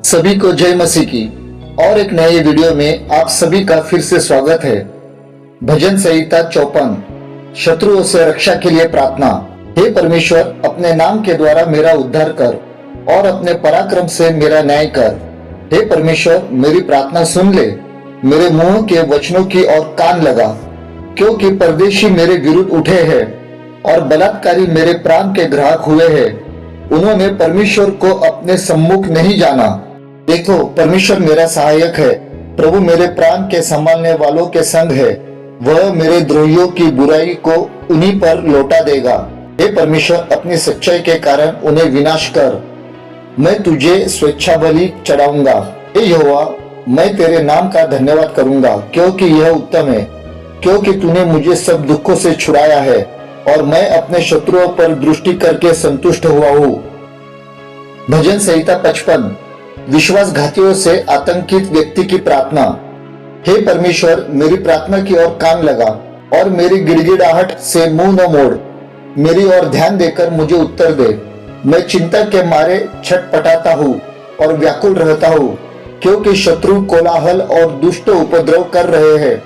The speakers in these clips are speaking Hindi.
सभी को जय मसीह की और एक नए वीडियो में आप सभी का फिर से स्वागत है। भजन संहिता 54 शत्रुओं से रक्षा के लिए प्रार्थना। हे परमेश्वर, अपने नाम के द्वारा मेरा उद्धार कर और अपने पराक्रम से मेरा न्याय कर। हे परमेश्वर, मेरी प्रार्थना सुन ले, मेरे मुंह के वचनों की ओर कान लगा, क्योंकि परदेशी मेरे विरुद्ध उठे हैं और बलात्कारी मेरे प्राण के ग्राहक हुए हैं। उन्होंने परमेश्वर को अपने सम्मुख नहीं जाना। देखो, परमेश्वर मेरा सहायक है। प्रभु मेरे प्राण के संभालने वालों के संग है। वह मेरे द्रोहियों की बुराई को उन्हीं पर लौटा देगा। हे परमेश्वर, अपनी सच्चाई के कारण उन्हें विनाश कर। मैं तुझे स्वेच्छा बलि चढ़ाऊंगा। हे यहोवा, मैं तेरे नाम का धन्यवाद करूंगा, क्योंकि यह उत्तम है। क्योंकि तूने मुझे सब दुखों से छुड़ाया है और मैं अपने शत्रुओं पर दृष्टि करके संतुष्ट हुआ हूँ। भजन संहिता 55 विश्वासघातियों से आतंकित व्यक्ति की प्रार्थना। हे परमेश्वर, मेरी प्रार्थना की ओर कान लगा और मेरी गिड़गिड़ाहट से मुंह न मोड़। मेरी ओर ध्यान देकर मुझे उत्तर दे। मैं चिंता के मारे छटपटाता हूँ और व्याकुल रहता हूँ, क्योंकि शत्रु कोलाहल और दुष्ट उपद्रव कर रहे हैं।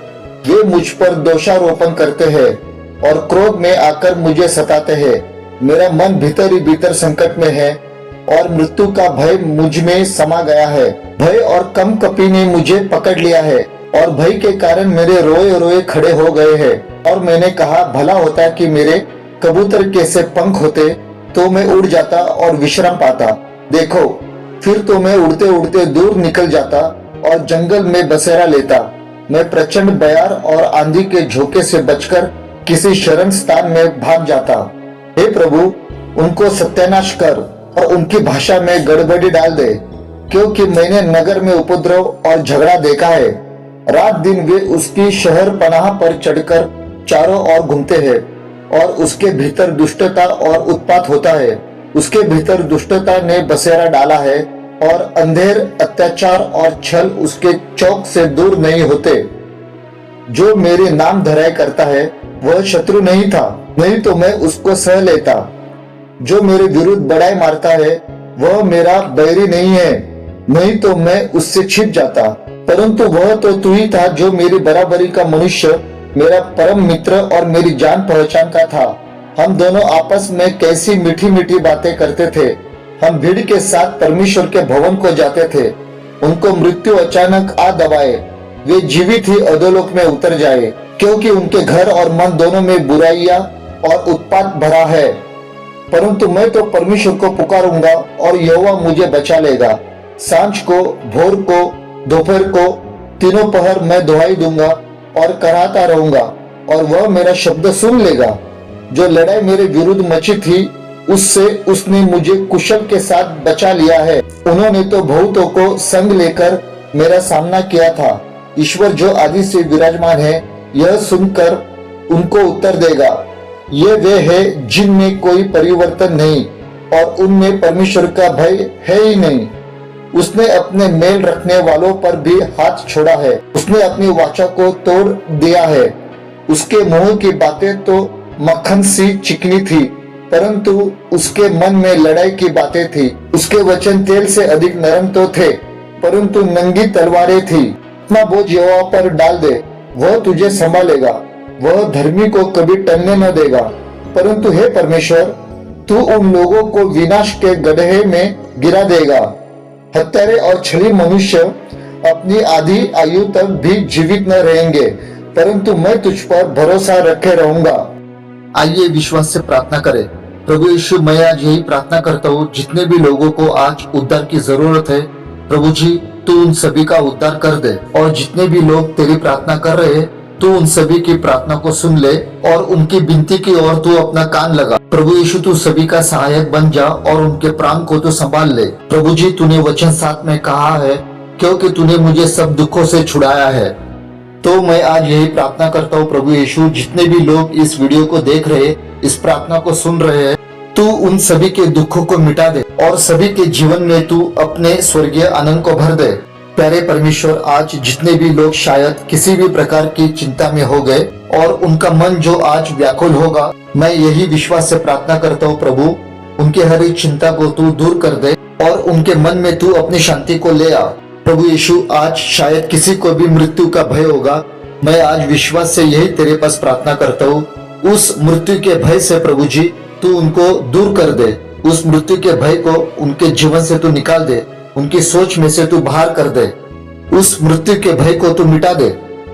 वे मुझ पर दोषारोपण करते हैं और क्रोध में आकर मुझे सताते हैं। मेरा मन भीतर ही भीतर संकट में है और मृत्यु का भय मुझ में समा गया है। भय और कंपकपी ने मुझे पकड़ लिया है और भय के कारण मेरे रोए रोए खड़े हो गए हैं। और मैंने कहा, भला होता कि मेरे कबूतर के से पंख होते तो मैं उड़ जाता और विश्राम पाता। देखो, फिर तो मैं उड़ते उड़ते दूर निकल जाता और जंगल में बसेरा लेता। मैं प्रचंड बयार और आंधी के झोंके से बचकर किसी शरण स्थान में भाग जाता। हे प्रभु, उनको सत्यानाश कर और उनकी भाषा में गड़बड़ी डाल दे, क्योंकि मैंने नगर में उपद्रव और झगड़ा देखा है। रात दिन वे उसकी शहर पनाह पर चढ़कर चारों ओर घूमते हैं और उसके भीतर दुष्टता और उत्पात होता है। उसके भीतर दुष्टता ने बसेरा डाला है और अंधेर, अत्याचार और छल उसके चौक से दूर नहीं होते। जो मेरे नाम धराय करता है वह शत्रु नहीं था, नहीं तो मैं उसको सह लेता। जो मेरे विरुद्ध बड़ाई मारता है वह मेरा बैरी नहीं है, नहीं तो मैं उससे छिप जाता। परंतु वह तो तू ही था जो मेरी बराबरी का मनुष्य, मेरा परम मित्र और मेरी जान पहचान का था। हम दोनों आपस में कैसी मीठी मीठी बातें करते थे। हम भीड़ के साथ परमेश्वर के भवन को जाते थे। उनको मृत्यु अचानक आ दबाए, वे जीवित ही अधोलोक में उतर जाए, क्योंकि उनके घर और मन दोनों में बुराइयां और उत्पात भरा है। परंतु मैं तो परमेश्वर को पुकारूंगा और यहोवा मुझे बचा लेगा। सांझ को, भोर को, दोपहर को, तीनों पहर मैं दुहाई दूंगा और कराता रहूंगा और वह मेरा शब्द सुन लेगा। जो लड़ाई मेरे विरुद्ध मची थी उससे उसने मुझे कुशल के साथ बचा लिया है। उन्होंने तो बहुतों को संग लेकर मेरा सामना किया था। ईश्वर जो आदि से विराजमान है, यह सुनकर उनको उत्तर देगा। ये वे हैं जिनमें कोई परिवर्तन नहीं और उनमें परमेश्वर का भय है ही नहीं। उसने अपने मेल रखने वालों पर भी हाथ छोड़ा है। उसने अपनी वाचा को तोड़ दिया है। उसके मुंह की बातें तो मक्खन सी चिकनी थी, परंतु उसके मन में लड़ाई की बातें थी। उसके वचन तेल से अधिक नरम तो थे, परंतु नंगी तलवारें थी। अपना बोझ यहोवा पर डाल दे, वह तुझे संभालेगा। वह धर्मी को कभी टलने न देगा। परंतु हे परमेश्वर, तू उन लोगों को विनाश के गड्ढे में गिरा देगा। हत्यारे और छली मनुष्य अपनी आधी आयु तक भी जीवित न रहेंगे, परंतु मैं तुझ पर भरोसा रखे रहूंगा। आइए विश्वास से प्रार्थना करें। प्रभु यीशु, मैं आज यही प्रार्थना करता हूँ, जितने भी लोगों को आज उद्धार की जरूरत है, प्रभु जी तू उन सभी का उद्धार कर दे। और जितने भी लोग तेरी प्रार्थना कर रहे हैं, तू उन सभी की प्रार्थना को सुन ले और उनकी विनती की ओर तू अपना कान लगा। प्रभु यीशु, तू सभी का सहायक बन जा और उनके प्राण को तू संभाल ले। प्रभु जी, तूने वचन 7 में कहा है, क्योंकि तूने मुझे सब दुखों से छुड़ाया है। तो मैं आज यही प्रार्थना करता हूँ प्रभु यीशु, जितने भी लोग इस वीडियो को देख रहे, इस प्रार्थना को सुन रहे हैं, तू उन सभी के दुखों को मिटा दे और सभी के जीवन में तू अपने स्वर्गीय आनंद को भर दे। प्यारे परमेश्वर, आज जितने भी लोग शायद किसी भी प्रकार की चिंता में हो गए और उनका मन जो आज व्याकुल होगा, मैं यही विश्वास से प्रार्थना करता हूँ प्रभु, उनके हर एक चिंता को तू दूर कर दे और उनके मन में तू अपनी शांति को ले आ। प्रभु यीशु, आज शायद किसी को भी मृत्यु का भय होगा, मैं आज विश्वास से यही तेरे पास प्रार्थना करता हूँ। उस मृत्यु के भय से प्रभु जी तू उनको दूर कर दे, उस मृत्यु के भय को उनके जीवन से तू निकाल दे, उनकी सोच में से तू बाहर कर दे, उस मृत्यु के भय को तू मिटा दे।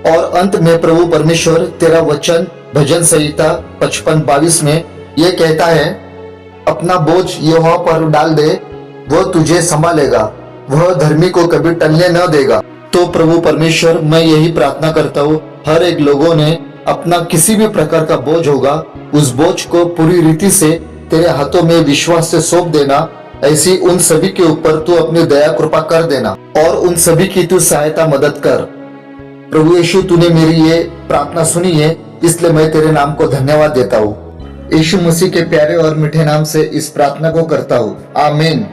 और अंत में प्रभु परमेश्वर, तेरा वचन भजन संहिता 55:22 में ये कहता है, अपना बोझ यहोवा पर डाल दे, वो तुझे संभालेगा, वह धर्मी को कभी टलने न देगा। तो प्रभु परमेश्वर, मैं यही प्रार्थना करता हूँ, हर एक लोगों ने अपना किसी भी प्रकार का बोझ होगा, उस बोझ को पूरी रीति से तेरे हाथों में विश्वास से सौंप देना। ऐसी उन सभी के ऊपर तू अपनी दया कृपा कर देना और उन सभी की तू सहायता मदद कर। प्रभु यीशु, तूने मेरी ये प्रार्थना सुनी है, इसलिए मैं तेरे नाम को धन्यवाद देता हूँ। यीशु मसीह के प्यारे और मीठे नाम से इस प्रार्थना को करता हूँ, आमीन।